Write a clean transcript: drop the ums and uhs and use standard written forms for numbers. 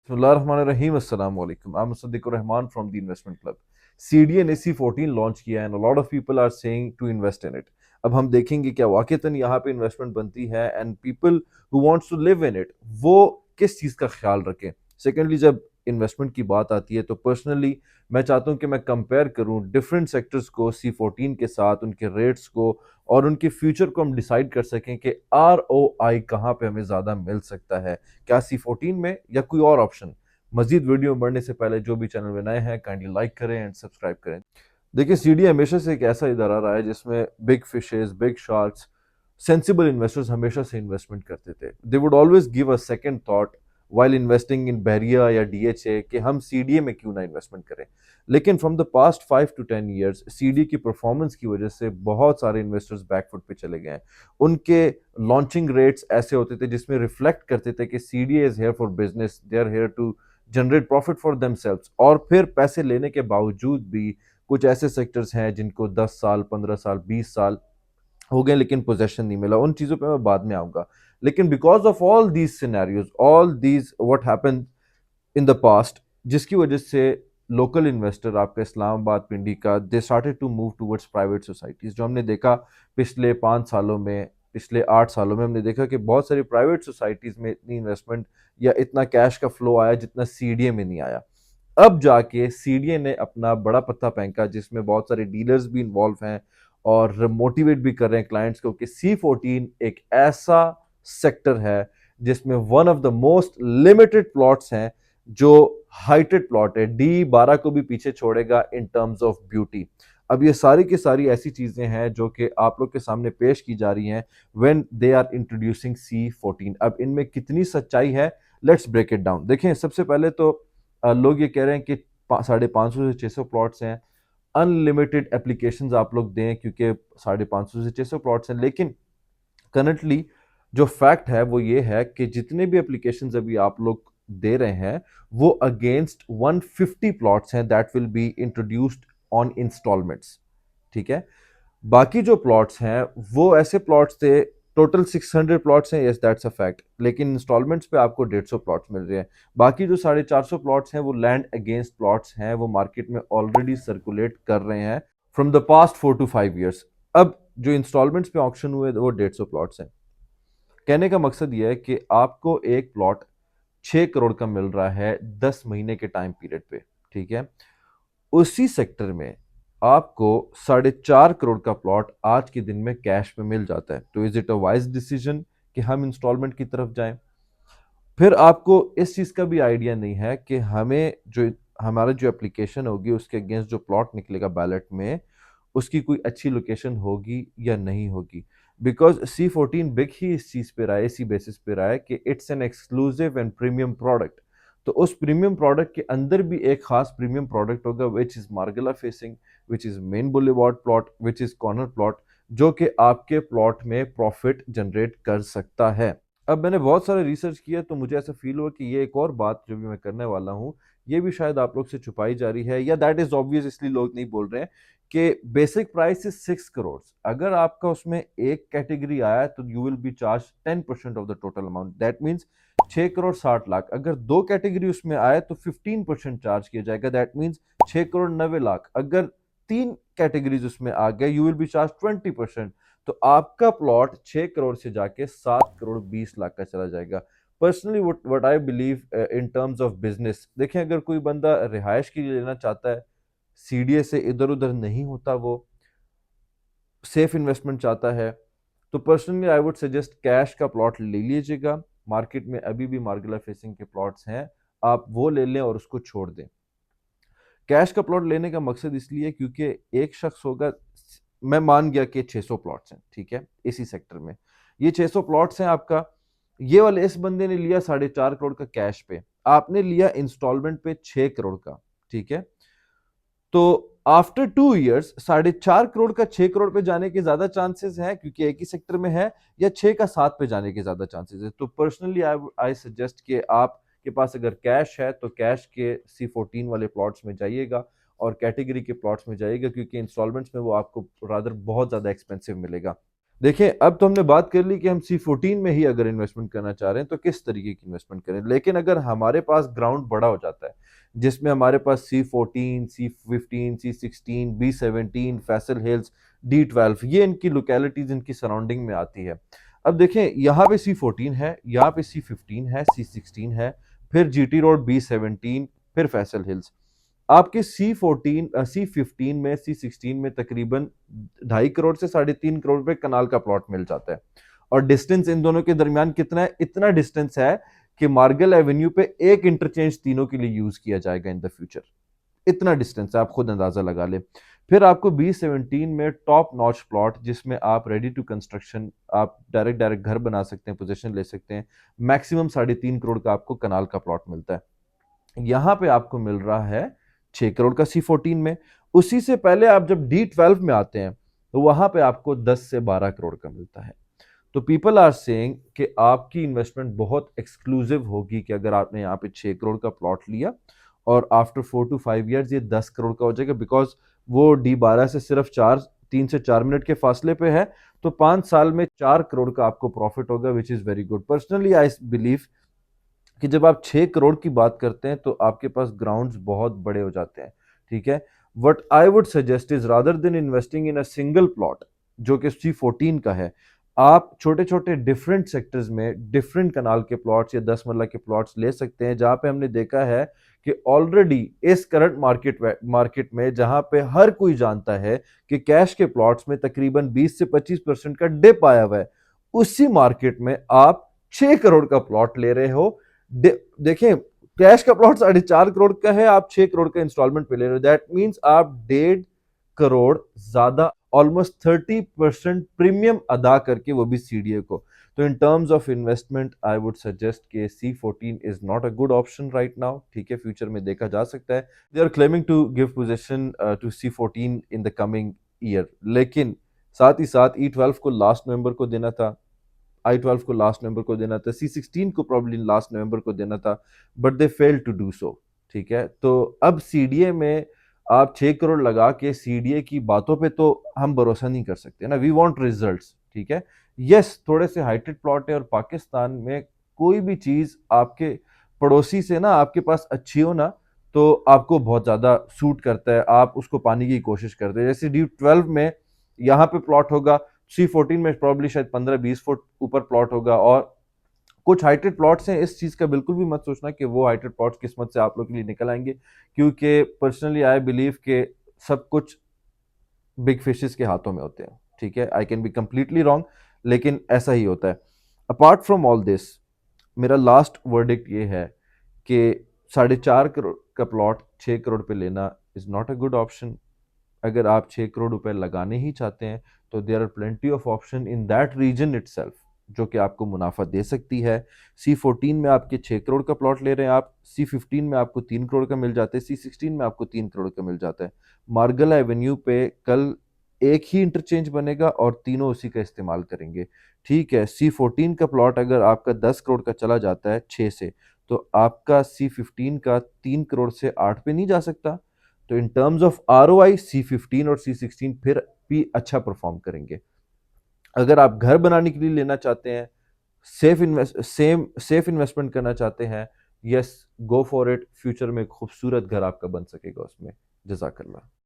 Bismillahirrahmanirrahim. Assalamu alaikum. I'm Sadiq Rahman from the Investment Club. CDA ने C14 launch किया है and a lot of people are saying to invest in it. अब हम देखेंगे क्या वाकईतन यहाँ पे इन्वेस्टमेंट बनती है and people who wants to live in it वो किस चीज़ का ख्याल रखें. सेकेंडली जब इन्वेस्टमेंट की बात आती है तो पर्सनली मैं चाहता हूँ कि मैं कंपेयर करूँ डिफरेंट सेक्टर्स को C14 के साथ, उनके रेट्स को और उनके फ्यूचर को हम डिसाइड कर सकें कि ROI कहाँ पे हमें ज़्यादा मिल सकता है, क्या C14 में या कोई और ऑप्शन. मजीद वीडियो बढ़ने से पहले जो भी चैनल में नए हैं काइंडली लाइक करें एंड सब्सक्राइब करें. देखिए सीडी हमेशा से एक ऐसा इदारा रहा है जिसमें big fishes, big sharks, sensible investors हमेशा से इन्वेस्टमेंट करते थे. They would always give a second thought while investing in Bahria या डीएचए कि हम सीडीए में क्यों ना इन्वेस्टमेंट करें. लेकिन from the past 5 to 10 years CD की परफॉर्मेंस की वजह से बहुत सारे इन्वेस्टर्स बैकफुट पे चले गए हैं. उनके लॉन्चिंग रेट्स ऐसे होते थे जिसमें रिफ्लेक्ट करते थे कि CDA is here for business, they are here to generate profit for themselves. और फिर पैसे लेने के बावजूद भी कुछ ऐसे सेक्टर्स हैं जिनको 10 साल, 15 साल, 20 साल हो गए लेकिन पोजेशन नहीं मिला. उन चीज़ों पे मैं बाद में आऊँगा. लेकिन because of all these scenarios, all these what happened in the past, जिसकी वजह से लोकल इन्वेस्टर आपका इस्लामाबाद, पिंडी का, they started to move towards private societies. जो हमने देखा पिछले 5 सालों में, पिछले 8 सालों में हमने देखा कि बहुत सारी प्राइवेट सोसाइटीज़ में इतनी इन्वेस्टमेंट या इतना कैश का फ्लो आया जितना सीडीए में नहीं आया. अब जाके सीडीए ने अपना बड़ा पत्ता फेंका जिसमें बहुत सारे डीलर्स भी इन्वॉल्व हैं और मोटिवेट भी कर रहे हैं क्लाइंट्स को कि C14 एक ऐसा सेक्टर है जिसमें one of the most limited plots हैं जो हाइटेड प्लॉट है. D12 को भी पीछे छोड़ेगा इन टर्म्स ऑफ ब्यूटी. अब ये सारी की सारी ऐसी चीजें हैं जो कि आप लोग के सामने पेश की जा रही हैं when they are introducing C14. अब इनमें कितनी सच्चाई है, लेट्स ब्रेक इट डाउन. देखें सबसे पहले तो लोग ये कह रहे हैं कि 550 से 600 प्लॉट्स हैं, अनलिमिटेड एप्लीकेशंस आप लोग दें क्योंकि 550 से 600 प्लॉट्स हैं. लेकिन करंटली जो फैक्ट है वो ये है कि जितने भी एप्लीकेशंस अभी आप लोग दे रहे हैं वो अगेंस्ट 150 प्लॉट्स हैं that will be introduced on instalments. ठीक है, बाकी जो प्लॉट्स हैं वो ऐसे प्लॉट्स थे, टोटल 600 प्लॉट्स हैं, यस दैट्स अ फैक्ट, लेकिन इंस्टॉलमेंट्स पे आपको 150 प्लॉट्स मिल रहे हैं. बाकी जो 450 प्लॉट्स हैं वो लैंड अगेंस्ट प्लॉट्स हैं, वो मार्केट में ऑलरेडी सर्कुलेट कर रहे हैं from the past 4 to 5 years. अब जो इंस्टॉलमेंट्स पे ऑक्शन हुए वो 150 प्लॉट्स हैं. कहने का मकसद ये है कि आपको एक प्लॉट 6 करोड़ का मिल रहा है 10 महीने के टाइम पीरियड पे. ठीक है, उसी सेक्टर में आपको 4.5 करोड़ का प्लॉट आज के दिन में कैश में मिल जाता है. तो is it a wise decision कि हम इंस्टॉलमेंट की तरफ जाएं? फिर आपको इस चीज़ का भी आइडिया नहीं है कि हमें जो हमारा जो एप्लीकेशन होगी उसके अगेंस्ट जो प्लॉट निकलेगा बैलेट में उसकी कोई अच्छी लोकेशन होगी या नहीं होगी. बिकॉज C14 बिग ही इस चीज़ पे रहा है, इसी बेसिस पे रहा है कि it's an exclusive and premium product. तो उस प्रीमियम प्रोडक्ट के अंदर भी एक खास प्रीमियम प्रोडक्ट होगा which is Margalla facing, which is main boulevard plot, which is corner plot, जो कि आपके प्लॉट में प्रॉफिट जनरेट कर सकता है. अब मैंने बहुत सारे रिसर्च किया तो मुझे ऐसा फील हुआ कि ये एक और बात जो भी मैं करने वाला हूँ ये भी शायद आप लोग से छुपाई जा रही है, या दैट इज ऑब्वियस इसलिए लोग नहीं बोल रहे हैं कि बेसिक प्राइस इज 6 करोड़. अगर आपका उसमें एक कैटेगरी आया तो you will be charge 10% of the total amount. That means 6 crore 60 lakh. अगर दो कैटेगरी उसमें आए तो 15% चार्ज किया जाएगा. That means 6 crore 90 lakh. अगर तीन कैटेगरीज उसमें आ गए यू विल बी चार्ज 20%. तो आपका प्लॉट 6 करोड़ से जाके 7 करोड़ 20 लाख का चला जाएगा. Personally what I believe in terms of business, देखें अगर कोई बंदा रिहाइश के लिए लेना चाहता है, सीडीए से इधर उधर नहीं होता, वो सेफ इन्वेस्टमेंट चाहता है, तो personally I would suggest cash का प्लॉट ले लीजिएगा. मार्केट में अभी भी मार्गला फेसिंग के प्लॉट्स हैं, आप वो ले लें और उसको छोड़ दें. कैश का प्लॉट लेने का मकसद इसलिए क्योंकि एक शख्स होगा, मैं मान गया कि 600 प्लॉट्स हैं, ठीक है, इसी सेक्टर में ये 600 प्लॉट्स हैं आपका. ये वाले इस बंदे ने लिया 4.5 करोड़ का कैश पे, आपने लिया इंस्टॉलमेंट पे 6 करोड़ का. ठीक है, तो आफ्टर 2 इयर्स 4.5 करोड़ का 6 करोड़ पे जाने के ज्यादा चांसेस हैं क्योंकि एक ही सेक्टर में है, या 6 का 7 पे जाने के ज्यादा चांसेस है. तो पर्सनली आई सजेस्ट कि आपके पास अगर कैश है तो कैश के C14 वाले प्लॉट्स में जाइएगा और कैटेगरी के प्लॉट्स में जाइएगा क्योंकि इंस्टॉलमेंट्स में वो आपको रादर बहुत ज्यादा एक्सपेंसिव मिलेगा. देखिए, अब तो हमने बात कर ली कि हम C14 में ही अगर इन्वेस्टमेंट करना चाह रहे हैं, तो किस तरीके की इन्वेस्टमेंट करें। लेकिन अगर हमारे पास ग्राउंड बड़ा हो जाता है, जिसमें हमारे पास C14, C15, C16, B17, Faisal hills, D12 ये इनकी लोकेलिटीज़ इनकी सराउंडिंग में आती है। अब देखें, यहाँ पे C14 है, यहाँ पे C15 है, C16 है, फिर जीटी रोड B17, फिर फैसल हिल्स। आपके C15 में, C16 में तकरीबन 2.5 करोड़ से 3.5 करोड़ रुपए कनाल का प्लॉट मिल जाता है। और डिस्टेंस इन दोनों के दरमियान कितना है? इतना डिस्टेंस है कि मार्गल एवेन्यू पे एक इंटरचेंज तीनों के लिए यूज किया जाएगा इन द फ्यूचर। इतना डिस्टेंस है, आप खुद अंदाजा लगा ले। फिर आपको B17 में टॉप नॉच प्लॉट, जिसमें आप रेडी टू कंस्ट्रक्शन, आप डायरेक्ट डायरेक्ट घर बना सकते हैं, पोजीशन ले सकते हैं। मैक्सिमम 3.5 करोड़ का आपको कनाल का प्लॉट मिलता है। यहां पे आपको मिल रहा है 6 करोड़ का C14 में। उसी से पहले आप जब D12 में आते हैं, तो वहां पे आपको 10 से 12 करोड़ का मिलता है। तो पीपल आर सेइंग कि आपकी इन्वेस्टमेंट बहुत एक्सक्लूसिव होगी कि अगर आपने यहाँ पे 6 करोड़ का प्लॉट लिया और आफ्टर 4 to 5 ईयर्स ये 10 करोड़ का हो जाएगा, बिकॉज वो D12 से सिर्फ 3 से 4 मिनट के फासले पे है। तो 5 साल में 4 करोड़ का आपको प्रॉफिट होगा, which is very good. Personally I believe कि जब आप 6 करोड़ की बात करते हैं, तो आपके पास ग्राउंड्स बहुत बड़े हो जाते हैं। ठीक है, what I would suggest is rather than investing in a single plot जो कि C14 का है, आप छोटे छोटे डिफरेंट सेक्टर्स में डिफरेंट कनाल के प्लॉट्स या 10 मरला के प्लॉट्स ले सकते हैं, जहां पे हमने देखा है कि ऑलरेडी इस करंट मार्केट में जहां पे हर कोई जानता है कि कैश के प्लॉट्स में तकरीबन 20 से 25% का डिप आया हुआ है, उसी मार्केट में आप 6 करोड़ का प्लॉट ले रहे हो। देखें, कैश का प्लॉट 4.5 करोड़ का है, आप 6 करोड़ का इंस्टॉलमेंट पे ले रहे हो। दैट मीन्स आप 1.5 करोड़ ज्यादा, ऑलमोस्ट 30% प्रीमियम अदा करके, वो भी सीडीए को। तो in terms of investment I would suggest कि C14 is not a good option right now. ठीक है, फ्यूचर में देखा जा सकता है। They are claiming to give position to C14 in the coming year, लेकिन साथ ही साथ E12 को लास्ट नवंबर को देना था, I12 को लास्ट नवंबर को देना था, C16 को प्रॉब्ली लास्ट नवंबर को देना था, but they fail to do so. ठीक है, तो अब सीडीए में आप 6 करोड़ लगा के सीडीए की बातों पे तो हम भरोसा नहीं कर सकते ना। We want results. ठीक है, यस, थोड़े से हाइटेड प्लॉट है, और पाकिस्तान में कोई भी चीज आपके पड़ोसी से ना आपके पास अच्छी हो ना, तो आपको बहुत ज्यादा सूट करता है, आप उसको पाने की कोशिश करते हैं। जैसे D12 में यहाँ पे प्लॉट होगा, C14 में प्रॉब्ली शायद 15-20 फुट ऊपर प्लॉट होगा। और कुछ हाइटेड प्लॉट्स हैं, इस चीज का बिल्कुल भी मत सोचना कि वो हाइटेड प्लॉट्स किस्मत से आप लोग के लिए निकल आएंगे, क्योंकि पर्सनली आई बिलीव के सब कुछ बिग फिशेस के हाथों में होते हैं। ठीक है, I can be completely wrong, लेकिन ऐसा ही होता है। अपार्ट फ्रॉम ऑल दिस, मेरा लास्ट वर्डिक्ट ये है कि 4.5 करोड़ का प्लॉट 6 करोड़ पे लेना is not a good option. अगर आप 6 करोड़ रुपए लगाने ही चाहते हैं, तो there are plenty of option in that region itself जो कि आपको मुनाफा दे सकती है। C14 में आपके 6 करोड़ का प्लॉट ले रहे हैं आप, C15 में आपको 3 करोड़ का मिल जाता है, C16 में आपको 3 करोड़ का मिल जाता है। मार्गल एवेन्यू पे कल एक ही इंटरचेंज बनेगा और तीनों उसी का इस्तेमाल करेंगे। ठीक है, C14 का प्लॉट अगर आपका 10 करोड़ का चला जाता है 6 से, तो आपका C15 का 3 करोड़ से 8 पे नहीं जा सकता। तो in terms of ROI C15 और C16 फिर भी अच्छा परफॉर्म करेंगे। अगर आप घर बनाने के लिए लेना चाहते हैं, सेफ इन्वेस्टमेंट करना चाहते हैं, yes, go for it. Future में खूबसूरत घर आपका बन सकेगा उसमें। जजाकल्ला।